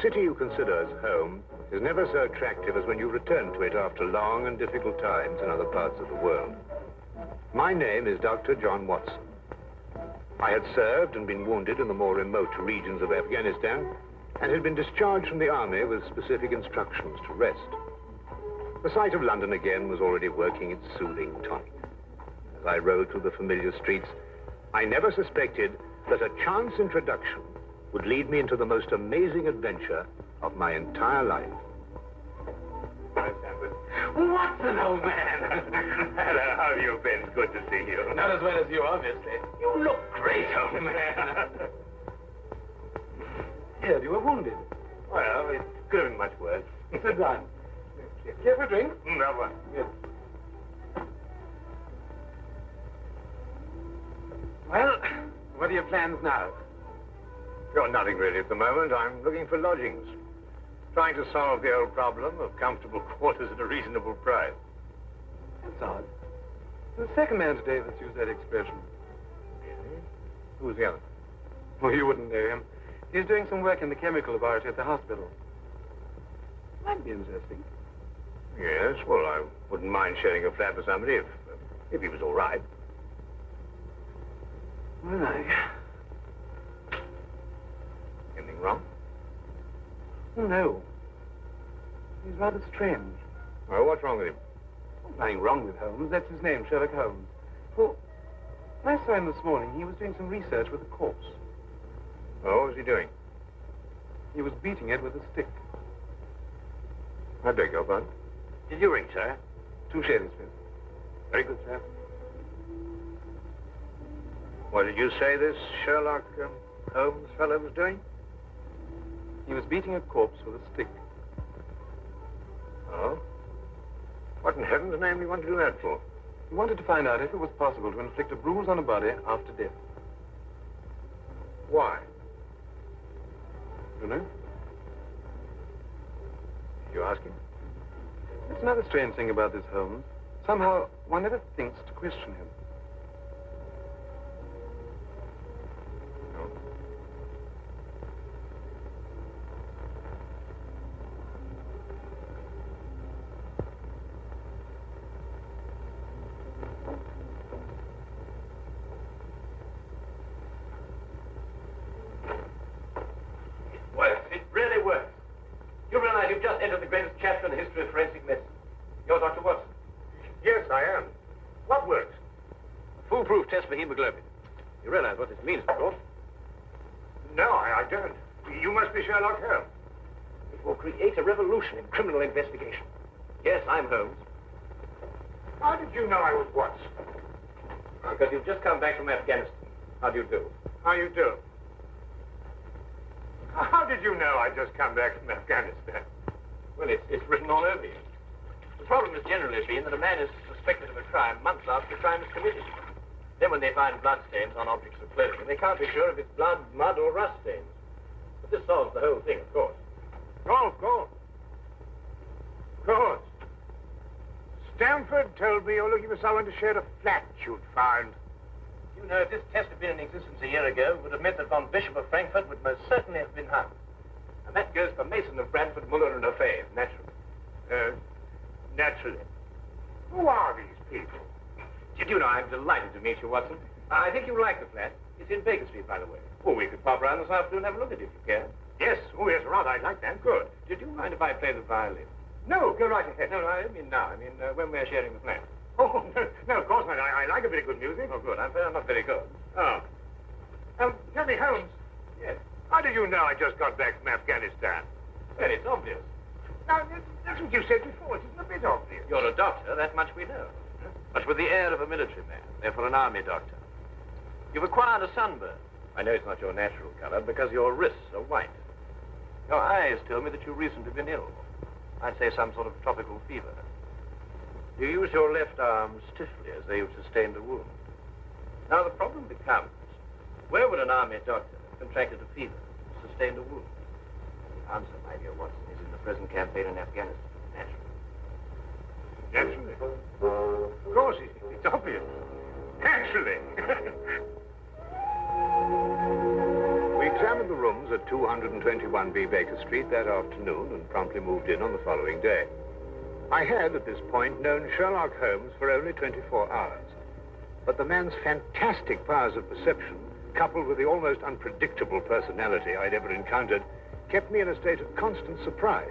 city you consider as home is never so attractive as when you return to it after long and difficult times in other parts of the world. My name is Dr. John Watson. I had served and been wounded in the more remote regions of Afghanistan and had been discharged from the army with specific instructions to rest. The sight of London again was already working its soothing tonic. As I rode through the familiar streets, I never suspected that a chance introduction would lead me into the most amazing adventure of my entire life. Watson, old man! Hello, how have you been? It's good to see you. Not as well as you, obviously. You look great, old man. Here, you were wounded. Well, it could have been much worse. Sit down. Care for a drink? No one. Yes. Well, what are your plans now? Got nothing really at the moment. I'm looking for lodgings. Trying to solve the old problem of comfortable quarters at a reasonable price. That's odd. The second man today that's used that expression. Really? Who's the other? Well, you wouldn't know him. He's doing some work in the chemical laboratory at the hospital. Might be interesting. Yes, well, I wouldn't mind sharing a flat with somebody if he was all right. Well, Anything wrong? No. He's rather strange. Well, what's wrong with him? Nothing wrong with Holmes. That's his name, Sherlock Holmes. Well, I saw him this morning. He was doing some research with a corpse. Oh, what was he doing? He was beating it with a stick. I beg your pardon? Did you ring, sir? 2 shillings, please. Very good, sir. What did you say this Sherlock Holmes fellow was doing? He was beating a corpse with a stick. Oh? What in heaven's name do you want to do that for? He wanted to find out if it was possible to inflict a bruise on a body after death. Why? You know? Did you ask him? That's another strange thing about this Holmes. Somehow, one never thinks to question him. No. Works. It really works. You realize you've just entered the greatest chapter in the history of forensic medicine. You're Dr. Watson. Yes, I am. What works? Foolproof test for hemoglobin. You realize what this means, of course. No, I don't. You must be Sherlock Holmes. It will create a revolution in criminal investigation. Yes, I'm Holmes. How did you know I was Watson? Because you've just come back from Afghanistan. How do you do? How you do? How did you know I'd just come back from Afghanistan? Well, it's written all over you. The problem has generally been that a man is suspected of a crime months after the crime is committed. Then when they find bloodstains on objects of clothing, they can't be sure if it's blood, mud, or rust stains. But this solves the whole thing, of course. Oh, of course. Of course. Stamford told me you're looking for someone to share a flat you'd found. You know, if this test had been in existence a year ago, it would have meant that von Bishop of Frankfurt would most certainly have been hung. And that goes for Mason of Bradford, Muller, and O'Fay, naturally. Naturally. Who are these people? Did you know, I'm delighted to meet you, Watson. I think you'll like the flat. It's in Baker Street, by the way. Well, we could pop around this afternoon and have a look at it if you care. Yes. Oh, yes, rather. I'd like that. Good. Did you mind if I play the violin? No, go right ahead. No, I don't mean now. I mean when we're sharing the flat. Oh, no, of course not. I like a bit of good music. Oh, good. I'm not very good. Oh. Tell me, Holmes. Yes. How did you know I just got back from Afghanistan? Well, it's obvious. Now, that's what you said before. It isn't a bit obvious. You're a doctor, that much we know. But with the air of a military man, therefore an army doctor. You've acquired a sunburn. I know it's not your natural color because your wrists are white. Your eyes tell me that you've recently been ill. I'd say some sort of tropical fever. You use your left arm stiffly as though you've sustained a wound. Now the problem becomes, where would an army doctor have contracted a fever, sustained a wound? The answer, my dear Watson, is in the present campaign in Afghanistan, naturally. Naturally. Of course, it's obvious. Naturally. We examined the rooms at 221B Baker Street that afternoon and promptly moved in on the following day. I had, at this point, known Sherlock Holmes for only 24 hours. But the man's fantastic powers of perception, coupled with the almost unpredictable personality I'd ever encountered, kept me in a state of constant surprise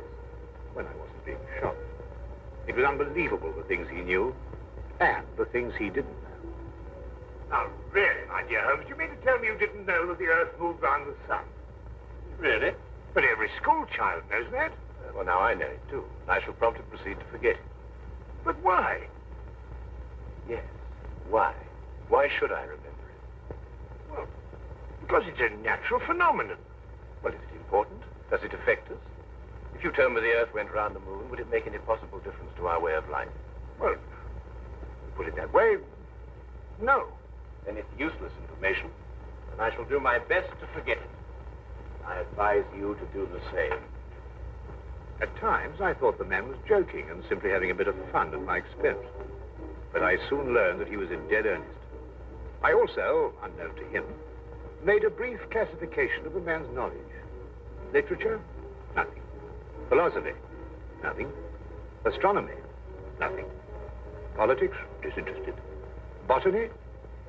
when I wasn't being shocked. It was unbelievable, the things he knew and the things he didn't know. Now, really, my dear Holmes, you mean to tell me you didn't know that the Earth moved round the sun? Really? But every school child knows that. Well, now I know it, too. I shall promptly proceed to forget it. But why? Yes. Why? Why should I remember it? Well, because it's a natural phenomenon. Well, is it important? Does it affect us? If you told me the Earth went round the moon, would it make any possible difference to our way of life? Well, put it that way, no. Then it's useless information, and I shall do my best to forget it. I advise you to do the same. At times, I thought the man was joking and simply having a bit of fun at my expense. But I soon learned that he was in dead earnest. I also, unknown to him, made a brief classification of the man's knowledge. Literature? Nothing. Philosophy? Nothing. Astronomy? Nothing. Politics? Disinterested. Botany?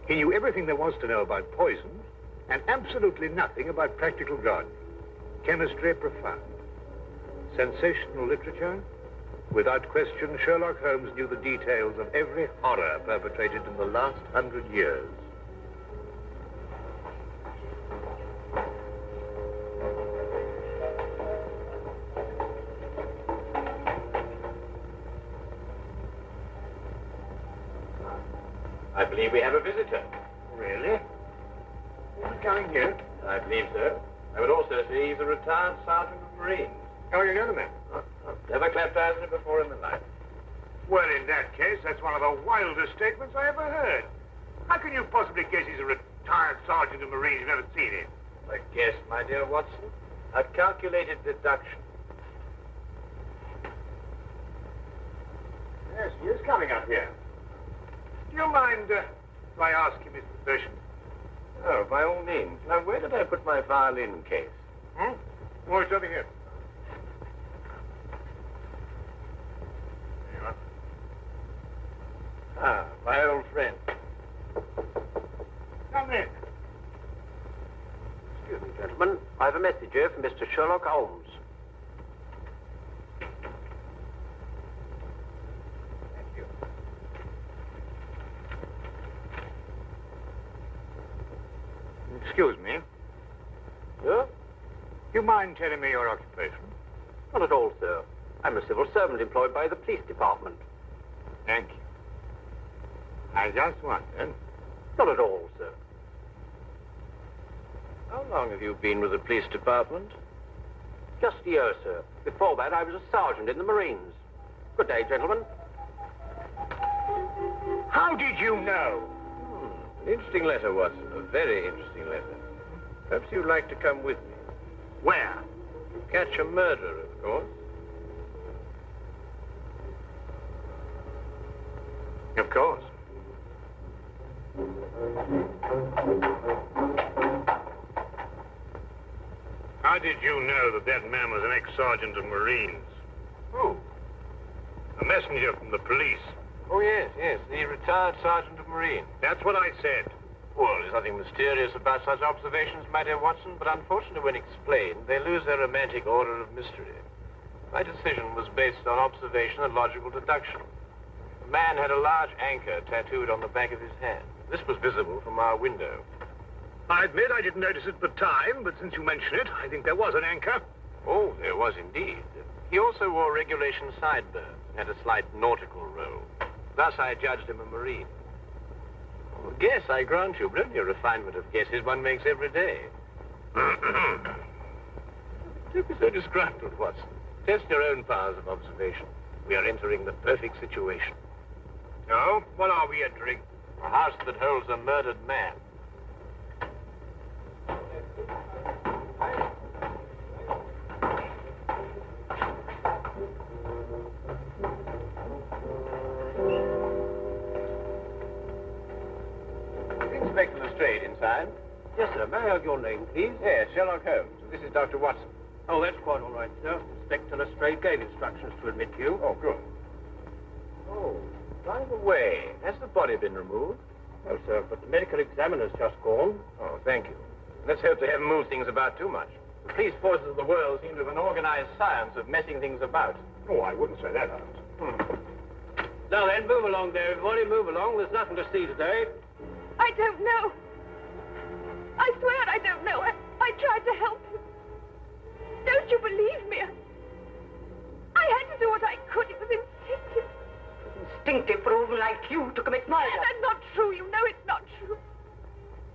He knew everything there was to know about poisons and absolutely nothing about practical gardening. Chemistry? Profound. Sensational literature? Without question, Sherlock Holmes knew the details of every horror perpetrated in the last 100 years. I believe we have a visitor. Really? Who's coming here? I believe so. I would also say he's a retired sergeant of Marines. Oh, you know the man? Never clapped eyes on him before in my life. Well, in that case, that's one of the wildest statements I ever heard. How can you possibly guess he's a retired sergeant of Marines? You've never seen him. A guess, my dear Watson. A calculated deduction. Yes, he is coming up here. Do you mind if I ask him his profession? Oh, by all means. Now, where did I put my violin case? Oh, it's over here. There you are. Ah, my old friend. Come in. Excuse me, gentlemen. I have a message here from Mr. Sherlock Holmes. Thank you. Excuse me. Sir? You mind telling me your occupation? Not at all, sir. I'm a civil servant employed by the police department. Thank you. I just wondered. Not at all, sir. How long have you been with the police department? Just a year, sir. Before that, I was a sergeant in the Marines. Good day, gentlemen. How did you know? An interesting letter, Watson. A very interesting letter. Perhaps you'd like to come with me. Where? Catch a murderer, of course. Of course. How did you know that that man was an ex-sergeant of Marines? Who? A messenger from the police. Oh, yes, the retired sergeant of Marines. That's what I said. Well, there's nothing mysterious about such observations, my dear Watson, but unfortunately, when explained, they lose their romantic order of mystery. My decision was based on observation and logical deduction. The man had a large anchor tattooed on the back of his hand. This was visible from our window. I admit I didn't notice it at the time, but since you mention it, I think there was an anchor. Oh, there was indeed. He also wore regulation sideburns and had a slight nautical roll. Thus, I judged him a Marine. Oh, guess, I grant you, but only a refinement of guesses one makes every day. Don't be so disgruntled, Watson. Test your own powers of observation. We are entering the perfect situation. Oh? What are we entering? A house that holds a murdered man. Inspector Lestrade inside. Yes, sir. May I have your name, please? Yes, Sherlock Holmes. This is Dr. Watson. Oh, that's quite all right, sir. Inspector Lestrade gave instructions to admit you. Oh, good. Oh, by the way, has the body been removed? No, sir, but the medical examiner's just gone. Oh, thank you. Let's hope they haven't moved things about too much. The police forces of the world seem to have an organized science of messing things about. Oh, I wouldn't say that, Holmes. Now then, move along there, everybody. Move along. There's nothing to see today. I don't know. I swear I don't know. I tried to help you. Don't you believe me? I had to do what I could. It was instinctive. Instinctive for a woman like you to commit murder. That's not true. You know it's not true.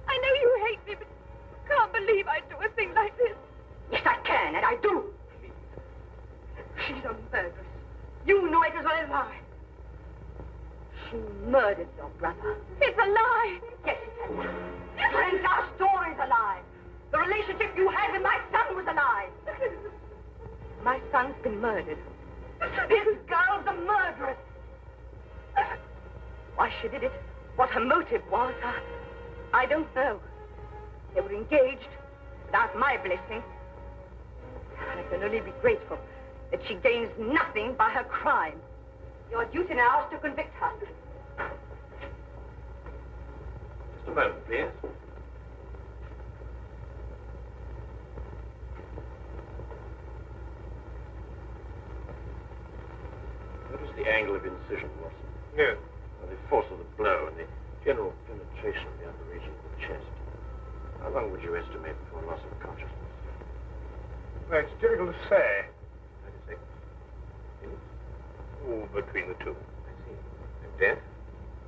I know you hate me, but you can't believe I'd do a thing like this. Yes, I can, and I do. She's a murderess. You know it as well as I. She murdered your brother. It's a lie. Yes, it's a lie. The entire story's a lie. The relationship you had with my son was a lie. My son's been murdered. This girl's a murderess. Why she did it, what her motive was, I don't know. They were engaged without my blessing. I can only be grateful that she gains nothing by her crime. Your duty now is to convict her. Just a moment, please. Notice the angle of incision, Watson. Yes. The force of the blow and the general penetration of the upper region of the chest. How long would you estimate before loss of consciousness? Well, it's difficult to say. 96 minutes? Oh, between the two. I see. And death?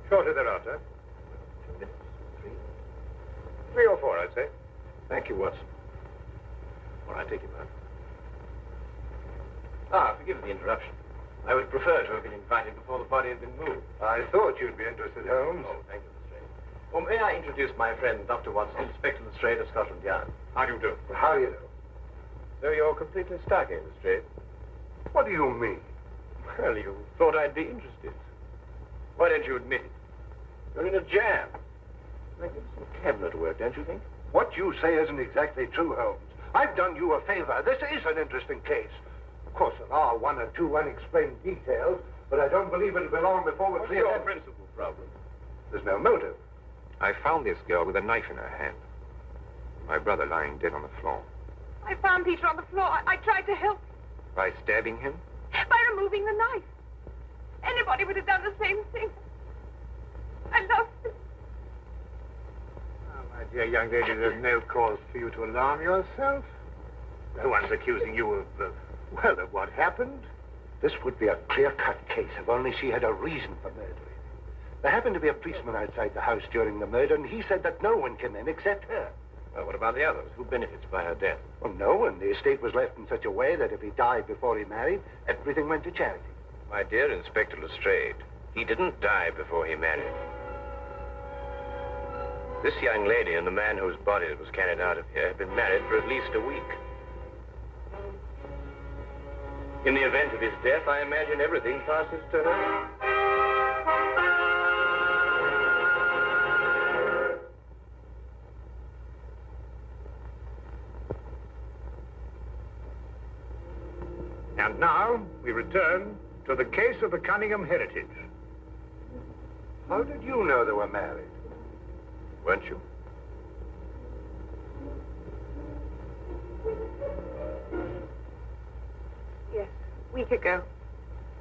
Shortly thereafter. 2 minutes? 3? 3 or 4, I'd say. Thank you, Watson. All right, take him out. Ah, forgive the interruption. I would prefer to have been invited before the body had been moved. I thought you'd be interested, Holmes. Oh, thank you, Lestrade. Well, may I introduce my friend, Dr. Watson, Inspector Lestrade of Scotland Yard? How do you do? Well, how do you know? So you're completely stuck, eh, Lestrade? What do you mean? Well, you thought I'd be interested. Why don't you admit it? You're in a jam. Like some cabinet work, don't you think? What you say isn't exactly true, Holmes. I've done you a favor. This is an interesting case. Of course, there are 1 or 2 unexplained details, but I don't believe it'll be long before we're What's clear. your principal problem? There's no motive. I found this girl with a knife in her hand. My brother lying dead on the floor. I found Peter on the floor. I tried to help By stabbing him? by removing the knife. Anybody would have done the same thing. I loved him. Oh, my dear young lady, there's no cause for you to alarm yourself. No one's accusing you of, of what happened. This would be a clear-cut case if only she had a reason for murdering. There happened to be a policeman outside the house during the murder, and he said that no one came in except her. Well, what about the others? Who benefits by her death? Well, no one. The estate was left in such a way that if he died before he married, everything went to charity. My dear Inspector Lestrade, he didn't die before he married. This young lady and the man whose body was carried out of here have been married for at least a week. In the event of his death, I imagine everything passes to her. And now, we return to the case of the Cunningham heritage. How did you know they were married? Weren't you? Yes, a week ago.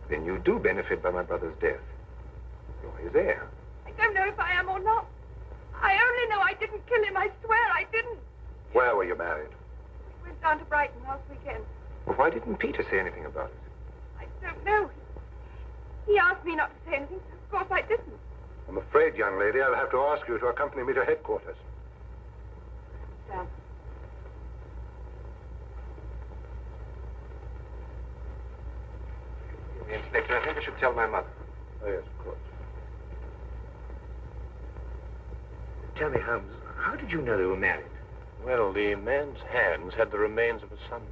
Then you do benefit by my brother's death. You're his heir. I don't know if I am or not. I only know I didn't kill him. I swear I didn't. Where were you married? We went down to Brighton last weekend. Well, why didn't Peter say anything about it? I don't know. He asked me not to say anything, so of course I didn't. I'm afraid, young lady, I'll have to ask you to accompany me to headquarters. Sam. Inspector, I think I should tell my mother. Oh, yes, of course. Tell me, Holmes, how did you know they were married? Well, the man's hands had the remains of a sunburn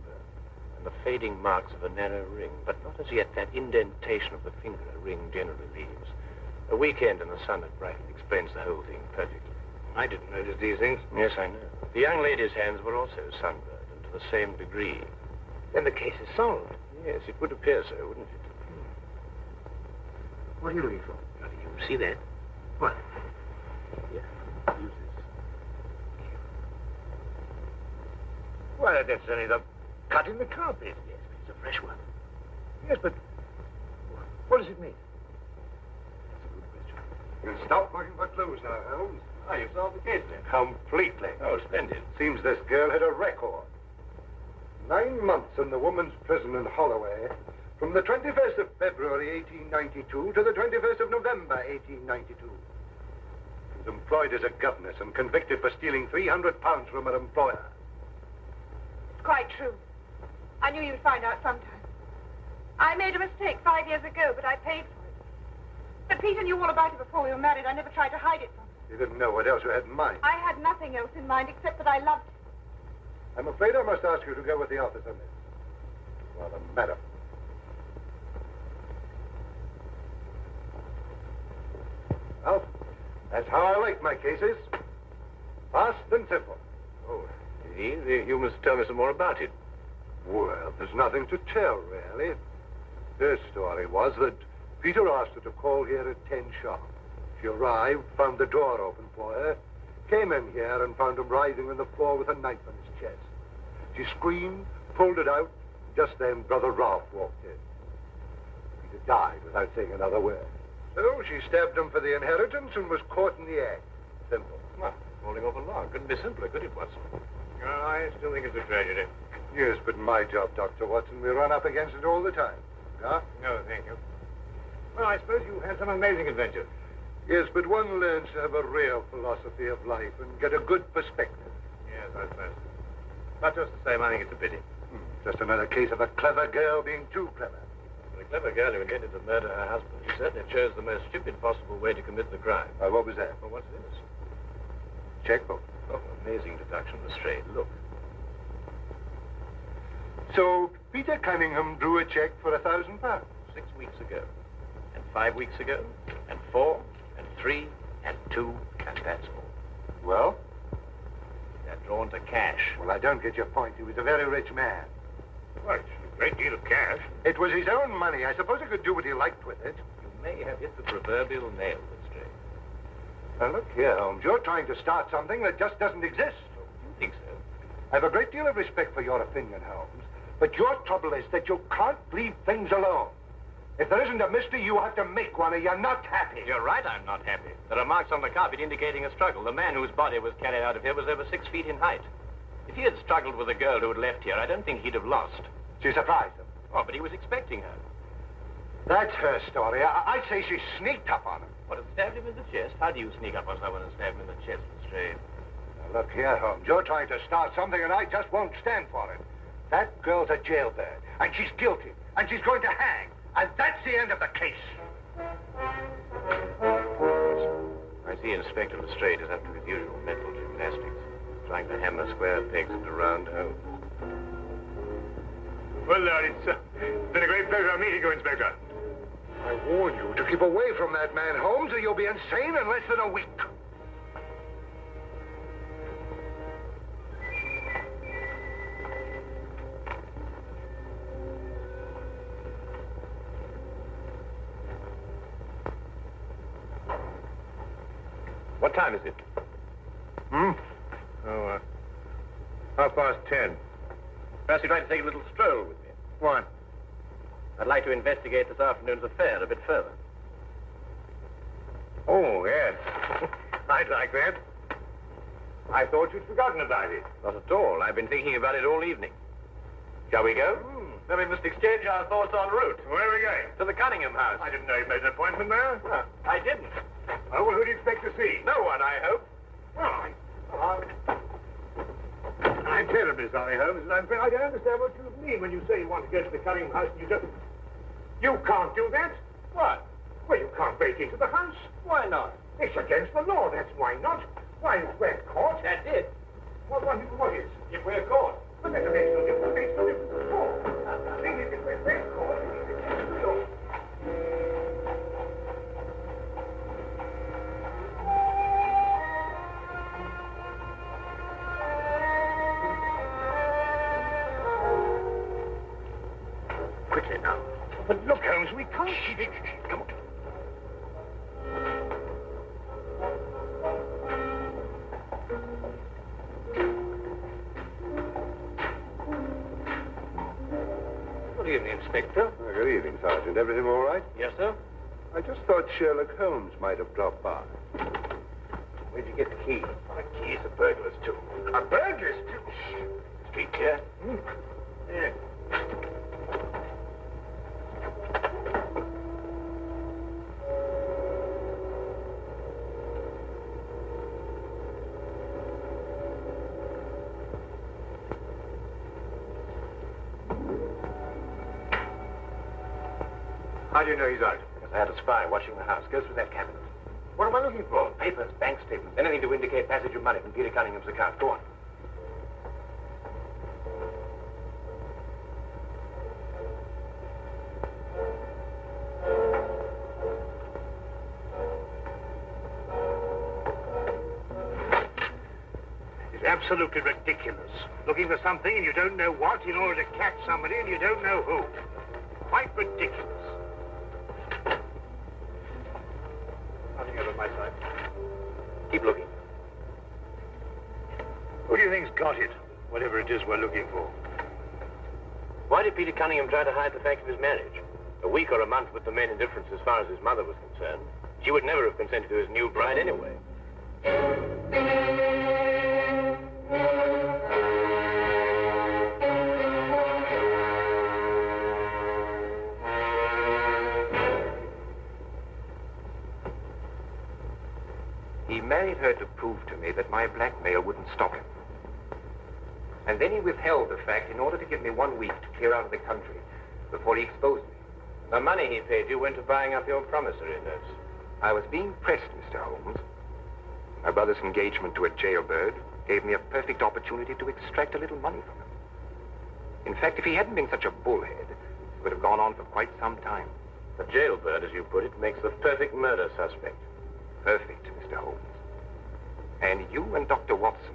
and the fading marks of a narrow ring, but not as yet that indentation of the finger a ring generally leaves. A weekend in the sun at Brighton explains the whole thing perfectly. I didn't notice these things. Yes, I know. The young lady's hands were also sunburned, and to the same degree. Then the case is solved. Yes, it would appear so, wouldn't it? What are you looking for? You see that? What? Yeah. Use this. Well, that's only the cut in the carpet. Yes, but it's a fresh one. Yes, but what does it mean? That's a good question. You can stop looking for clues now, Holmes. Ah, you've solved the case then. Completely. Oh, splendid. Seems this girl had a record. 9 months in the woman's prison in Holloway, from the 21st of February, 1892, to the 21st of November, 1892. She was employed as a governess and convicted for stealing £300 from her employer. It's quite true. I knew you'd find out sometime. I made a mistake 5 years ago, but I paid for it. But Peter knew all about it before we were married. I never tried to hide it from him. You didn't know what else you had in mind. I had nothing else in mind except that I loved him. I'm afraid I must ask you to go with the officer, miss. Well, madam. Well, that's how I like my cases. Fast and simple. Oh, you must tell me some more about it. Well, there's nothing to tell, really. Her story was that Peter asked her to call here at 10 sharp. She arrived, found the door open for her, came in here and found him writhing on the floor with a knife on his chest. She screamed, pulled it out. Just then, Brother Ralph walked in. Peter died without saying another word. So she stabbed him for the inheritance and was caught in the act. Simple. Well, holding over long. Couldn't be simpler, could it, Watson? I still think it's a tragedy. Yes, but my job, Dr. Watson, we run up against it all the time. Huh? No, thank you. Well, I suppose you had some amazing adventures. Yes, but one learns to have a real philosophy of life and get a good perspective. Yes, I suppose. But just the same, I think it's a pity. Just another case of a clever girl being too clever. The clever girl who intended to murder her husband, she certainly chose the most stupid possible way to commit the crime. What was that? Well, what's this? Checkbook. Oh, amazing deduction, Lestrade. Look. So Peter Cunningham drew a check for £1,000. 6 weeks ago, and 5 weeks ago, and 4, and 3, and 2, and that's all. Well? They're drawn to cash. Well, I don't get your point. He was a very rich man. Well, it's a great deal of cash. It was his own money. I suppose he could do what he liked with it. You may have hit the proverbial nail, Lestrade. Now, look here, Holmes. You're trying to start something that just doesn't exist. You think so? I have a great deal of respect for your opinion, Holmes. But your trouble is that you can't leave things alone. If there isn't a mystery, you have to make one, or you're not happy. You're right, I'm not happy. There are marks on the carpet indicating a struggle. The man whose body was carried out of here was over 6 feet in height. If he had struggled with a girl who had left here, I don't think he'd have lost. She surprised him. Oh, but he was expecting her. That's her story. I'd say she sneaked up on him. What, had stabbed him in the chest? How do you sneak up on someone and stab him in the chest, Lestrade? Now, look here, Holmes. You're trying to start something, and I just won't stand for it. That girl's a jailbird, and she's guilty, and she's going to hang. And that's the end of the case. I see Inspector Lestrade is up to his usual mental gymnastics, trying to hammer square pegs into round holes. Well, Lord, it's been a great pleasure meeting you, Inspector. I warn you to keep away from that man, Holmes, or you'll be insane in less than a week. What time is it? Oh, 10:30. Perhaps you'd like to take a little stroll with me. What? I'd like to investigate this afternoon's affair a bit further. Oh, yes. I'd like that. I thought you'd forgotten about it. Not at all. I've been thinking about it all evening. Shall we go? Then we must exchange our thoughts en route. Where are we going? To the Cunningham house. I didn't know you made an appointment there. I didn't. Oh, well, who do you expect to see? No one, I hope. Well, I'm terribly sorry, Holmes, and I'm afraid I don't understand what you mean when you say you want to go to the Cunningham house and you just... You can't do that. What? Well, you can't break into the house. Why not? It's against the law, that's why not. Why, if we're caught... That's it. What is? If we're caught. But that makes no difference. It makes no difference at all. The thing is, if we're caught, it's against the law. quickly now. But look, Holmes, we can't keep it. Come on. Good evening, Inspector. Good evening, Sergeant. Everything all right? Yes, sir? I just thought Sherlock Holmes might have dropped by. Where'd you get the key? A key is a burglar's too. A burglar's too? Street clear? Yeah. How do you know he's out? Because I had a spy watching the house. Go through that cabinet. What am I looking for? Papers, bank statements, anything to indicate passage of money from Peter Cunningham's account. Go on. It's absolutely ridiculous. Looking for something and you don't know what in order to catch somebody and you don't know who. Quite ridiculous. Nothing over my side. Keep looking. Who do you think's got it? Whatever it is we're looking for. Why did Peter Cunningham try to hide the fact of his marriage? A week or a month with the main indifference as far as his mother was concerned. She would never have consented to his new bride anyway. He married her to prove to me that my blackmail wouldn't stop him. And then he withheld the fact in order to give me 1 week to clear out of the country before he exposed me. The money he paid you went to buying up your promissory notes. I was being pressed, Mr. Holmes. My brother's engagement to a jailbird gave me a perfect opportunity to extract a little money from him. In fact, if he hadn't been such a bullhead, it would have gone on for quite some time. The jailbird, as you put it, makes the perfect murder suspect. Perfect, Mr. Holmes. And you and Dr. Watson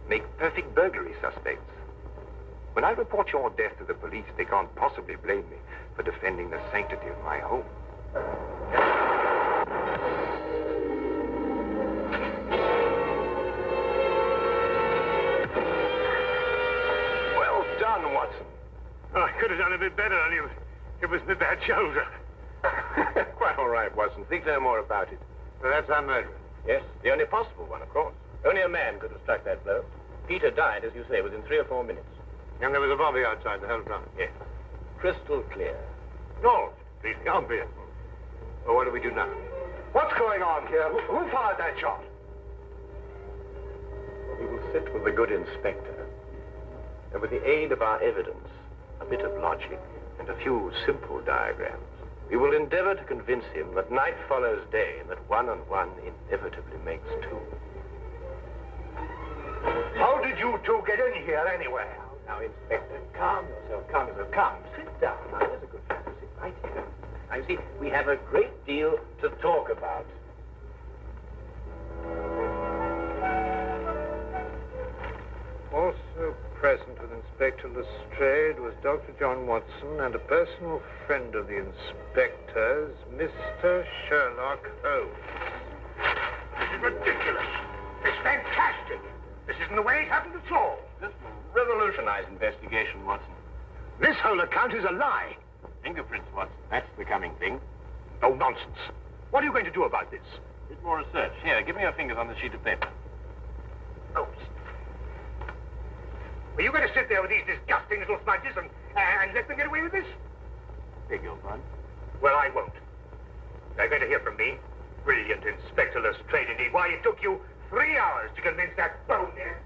make perfect burglary suspects. When I report your death to the police, they can't possibly blame me for defending the sanctity of my home. Well done, Watson. Oh, I could have done a bit better, only it was my bad shoulder. Quite all right, Watson. Think no more about it. So that's our murderer. Yes, the only possible one, of course. Only a man could have struck that blow. Peter died, as you say, within 3 or 4 minutes. And there was a bobby outside the whole time. Yes. Crystal clear. No, completely obvious. Well, what do we do now? What's going on here? Who fired that shot? We will sit with the good inspector, and with the aid of our evidence, a bit of logic, and a few simple diagrams, we will endeavor to convince him that night follows day, and that 1 and 1 inevitably makes 2. How did you two get in here anyway? Now, Inspector, calm yourself, calm yourself, calm. Sit down. Now, there's a good fellow. Sit right here. Now, you see, we have a great deal to talk about. Also present with Inspector Lestrade was Dr. John Watson and a personal friend of the inspector's, Mr. Sherlock Holmes. This is ridiculous. It's fantastic. This isn't the way it happened at all. This will revolutionize investigation, Watson. This whole account is a lie. Fingerprints, Watson. That's the coming thing. Oh, nonsense. What are you going to do about this? A bit more research. Here, give me your fingers on this sheet of paper. Oh, are you going to sit there with these disgusting little smudges and let them get away with this? Beg your pardon? Well, I won't. They're going to hear from me. Brilliant Inspector Lestrade, indeed. Why, it took you 3 hours to convince that bonehead.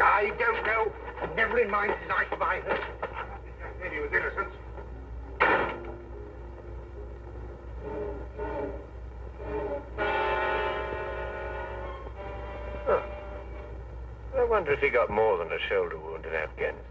I don't know. Never in my life have I heard. Maybe he was innocent. Oh. I wonder if he got more than a shoulder wound in Afghanistan.